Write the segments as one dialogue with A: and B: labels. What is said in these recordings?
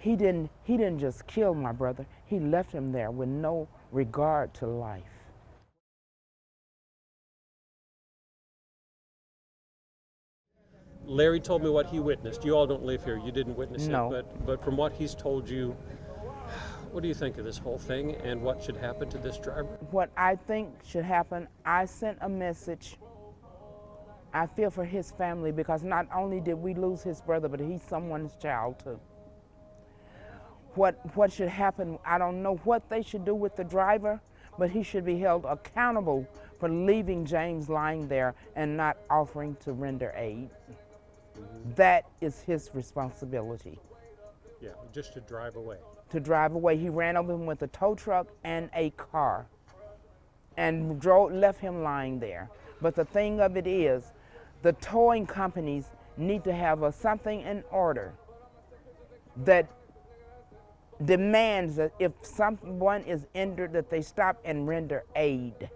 A: He didn't just kill my brother. He left him there with no regard to life.
B: Larry told me what he witnessed. You all don't live here. You didn't witness
A: No.
B: it, but from what he's told you, what do you think of this whole thing and what should happen to this driver?
A: What I think should happen, I sent a message. I feel for his family because not only did we lose his brother, but he's someone's child too. What should happen, I don't know what they should do with the driver, but he should be held accountable for leaving James lying there and not offering to render aid. That is his responsibility.
B: Yeah, just to drive away.
A: To drive away. He ran over him with a tow truck and a car and left him lying there. But the thing of it is, the towing companies need to have something in order that demands that if someone is injured that they stop and render aid.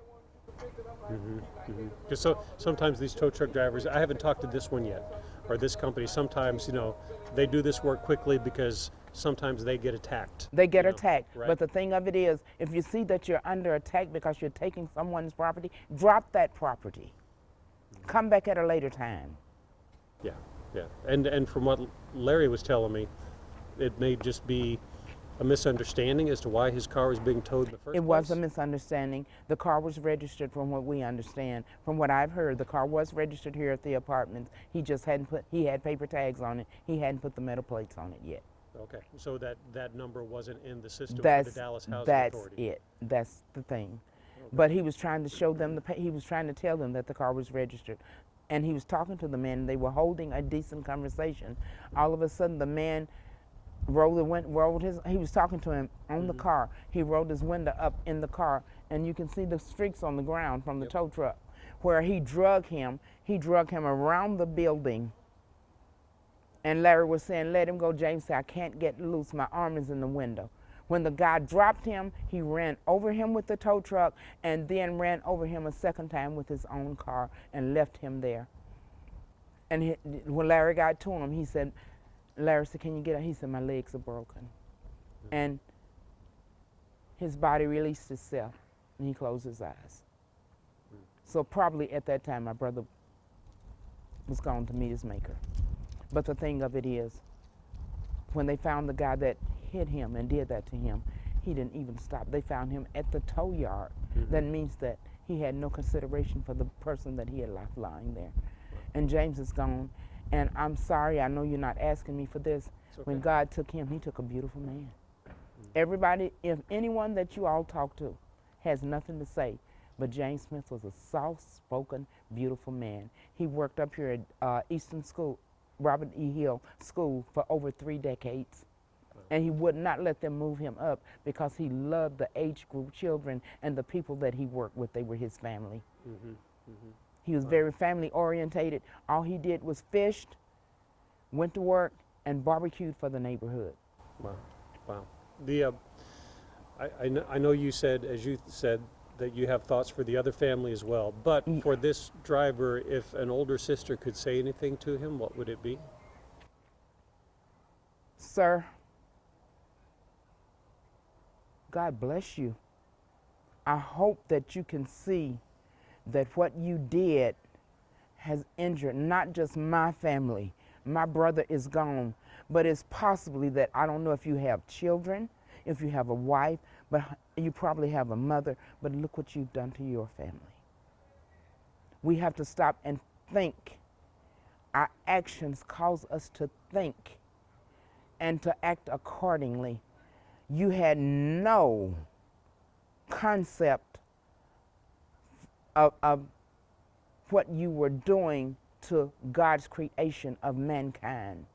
B: Because so sometimes these tow truck drivers, I haven't talked to this one yet, or this company, sometimes, they do this work quickly because sometimes they get attacked.
A: They get attacked.
B: Right?
A: But the thing of it is, if you see that you're under attack because you're taking someone's property, drop that property. Come back at a later time.
B: Yeah. And from what Larry was telling me, it may just be a misunderstanding as to why his car was being towed in the first place?
A: It was a misunderstanding. The car was registered from what we understand. From what I've heard, the car was registered here at the apartments. He just he had paper tags on it. He hadn't put the metal plates on it yet.
B: Okay, so that number wasn't in the system for the Dallas Housing Authority.
A: That's the thing.
B: Okay.
A: But he was trying to show them, he was trying to tell them that the car was registered. And he was talking to the man, and they were holding a decent conversation. All of a sudden, the man he was talking to him on the car. He rolled his window up in the car, and you can see the streaks on the ground from the tow truck where he drug him around the building. And Larry was saying, let him go. James said, I can't get loose. My arm is in the window. When the guy dropped him, he ran over him with the tow truck and then ran over him a second time with his own car and left him there. And when Larry got to him, Larry said, can you get up? He said, my legs are broken. And his body released itself, and he closed his eyes. So probably at that time, my brother was gone to meet his maker. But the thing of it is, when they found the guy that hit him and did that to him, he didn't even stop. They found him at the tow yard. That means that he had no consideration for the person that he had left lying there. And James is gone. And I'm sorry, I know you're not asking me for this.
B: Okay.
A: When God took him, he took a beautiful man. Everybody, if anyone that you all talk to has nothing to say, but James Smith was a soft-spoken, beautiful man. He worked up here at Eastern School, Robert E. Hill School, for over 3 decades. And he would not let them move him up because he loved the age group children and the people that he worked with. They were his family. He was very family orientated. All he did was fished, went to work, and barbecued for the neighborhood.
B: Wow. I know you said, as you said, that you have thoughts for the other family as well. But for this driver, if an older sister could say anything to him, what would it be?
A: Sir, God bless you. I hope that you can see that what you did has injured not just my family. My brother is gone, but it's possibly that, I don't know if you have children, if you have a wife, but you probably have a mother, but look what you've done to your family. We have to stop and think. Our actions cause us to think and to act accordingly. You had no concept of what you were doing to God's creation of mankind.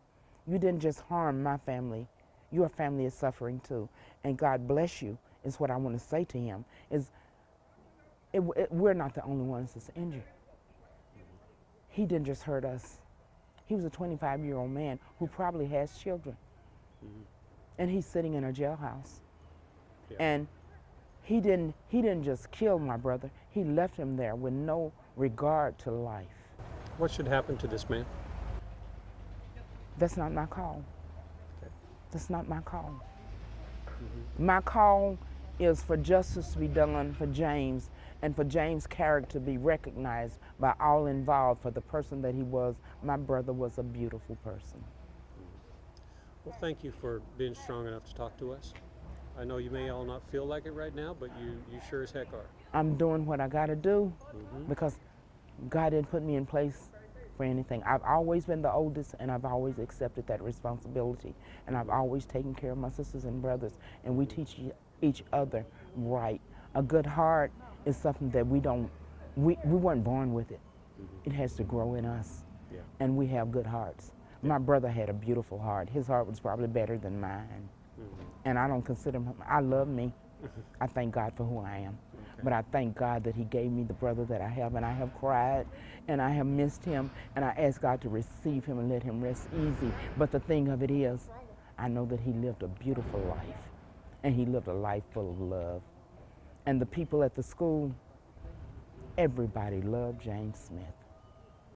A: You didn't just harm my family. Your family is suffering too. And God bless you, is what I want to say to him. We're not the only ones that's injured. He didn't just hurt us. He was a 25-year-old man who probably has children. And he's sitting in a jailhouse. And he didn't just kill my brother. He left him there with no regard to life.
B: What should happen to this man?
A: That's not my call. That's not my call. My call is for justice to be done for James and for James' character to be recognized by all involved for the person that he was. My brother was a beautiful person.
B: Well, thank you for being strong enough to talk to us. I know you may all not feel like it right now, but you sure as heck are.
A: I'm doing what I got to do because God didn't put me in place for anything. I've always been the oldest, and I've always accepted that responsibility. And I've always taken care of my sisters and brothers, and we teach each other right. A good heart is something that we weren't born with it. It has to grow in us,
B: Yeah.
A: and we have good hearts. My brother had a beautiful heart. His heart was probably better than mine. And I don't consider him, I love me. I thank God for who I am.
B: Okay.
A: But I thank God that he gave me the brother that I have, and I have cried, and I have missed him, and I ask God to receive him and let him rest easy. But the thing of it is, I know that he lived a beautiful life, and he lived a life full of love. And the people at the school, everybody loved James Smith.